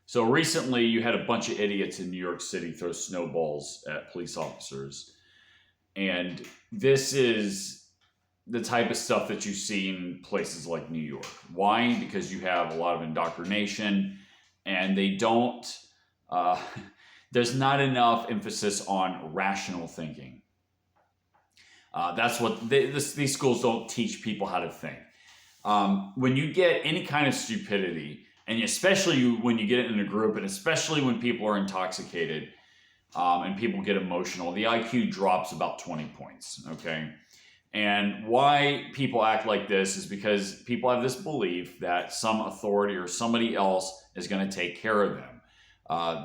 So recently, you had a bunch of idiots in New York City throw snowballs at police officers. And this is the type of stuff that you see in places like New York. Why? Because you have a lot of indoctrination and they don't, uh, there's not enough emphasis on rational thinking. That's what these schools don't teach people how to think. When you get any kind of stupidity, and especially when you get it in a group, and especially when people are intoxicated and people get emotional, the IQ drops about 20 points. Okay. And why people act like this is because people have this belief that some authority or somebody else is going to take care of them.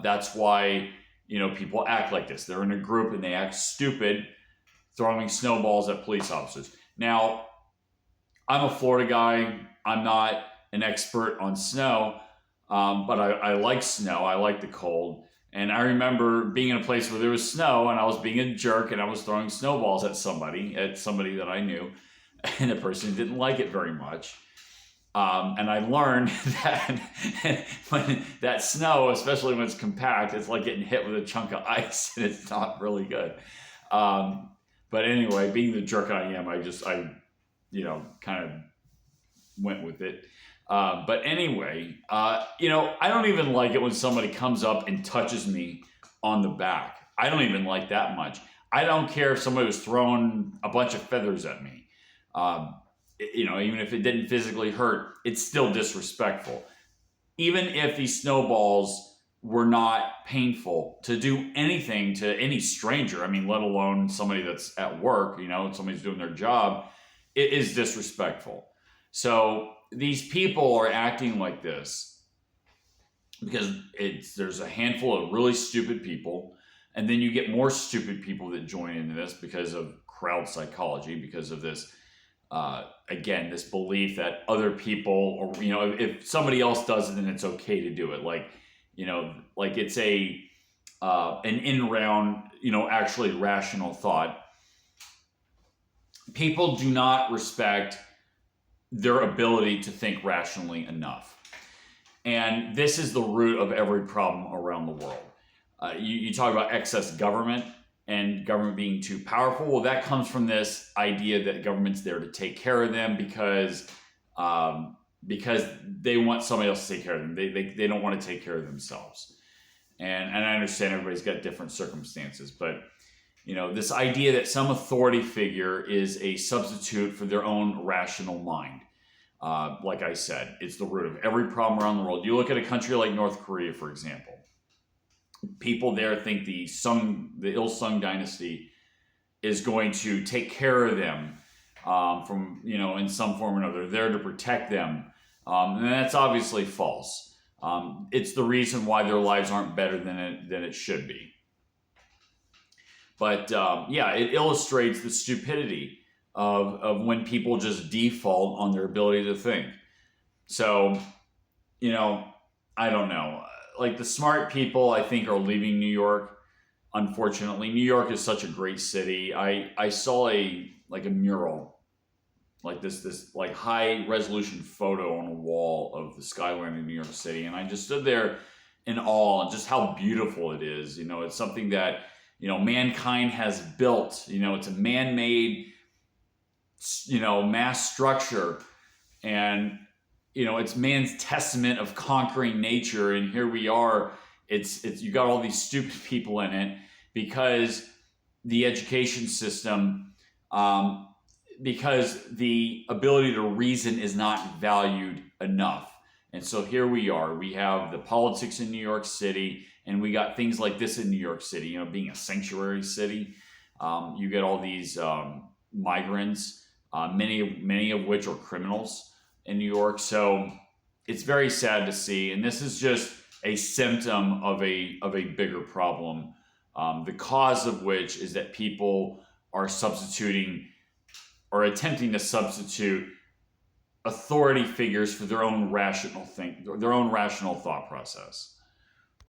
That's why people act like this. They're in a group and they act stupid, throwing snowballs at police officers. Now, I'm a Florida guy. I'm not an expert on snow, but I like snow. I like the cold. And I remember being in a place where there was snow and I was being a jerk and I was throwing snowballs at somebody that I knew. And the person didn't like it very much. And I learned that when that snow, especially when it's compact, it's like getting hit with a chunk of ice and it's not really good. But anyway, being the jerk I am, I kind of went with it. But anyway, I don't even like it when somebody comes up and touches me on the back. I don't even like that much. I don't care if somebody was throwing a bunch of feathers at me. Even if it didn't physically hurt, it's still disrespectful. Even if these snowballs were not painful, to do anything to any stranger, let alone somebody that's at work, somebody's doing their job, it is disrespectful. So these people are acting like this because there's a handful of really stupid people, and then you get more stupid people that join into this because of crowd psychology, because of this again, this belief that other people, or if somebody else does it, then it's okay to do it. Like it's an in-round, actually rational thought. People do not respect their ability to think rationally enough. And this is the root of every problem around the world. You talk about excess government and government being too powerful. Well, that comes from this idea that government's there to take care of them because they want somebody else to take care of them. They don't want to take care of themselves. And I understand everybody's got different circumstances, but this idea that some authority figure is a substitute for their own rational mind. Like I said, it's the root of every problem around the world. You look at a country like North Korea, for example. People there think the Il-sung dynasty is going to take care of them from, in some form or another. They're there to protect them. And that's obviously false. It's the reason why their lives aren't better than it should be. But it illustrates the stupidity of when people just default on their ability to think. So, I don't know. Like the smart people, I think, are leaving New York. Unfortunately, New York is such a great city. I saw a mural, like this like high resolution photo on a wall of the skyline in New York City, and I just stood there in awe and just how beautiful it is. It's something that mankind has built. It's a man-made mass structure, and it's man's testament of conquering nature. And here we are. It's you got all these stupid people in it because the education system, because the ability to reason is not valued enough. And so here we are. We have the politics in New York City, and we got things like this in New York City. Being a sanctuary city, you get all these migrants, many of which are criminals in New York. So it's very sad to see, and this is just a symptom of a bigger problem, the cause of which is that people are substituting or attempting to substitute authority figures for their own rational thought process.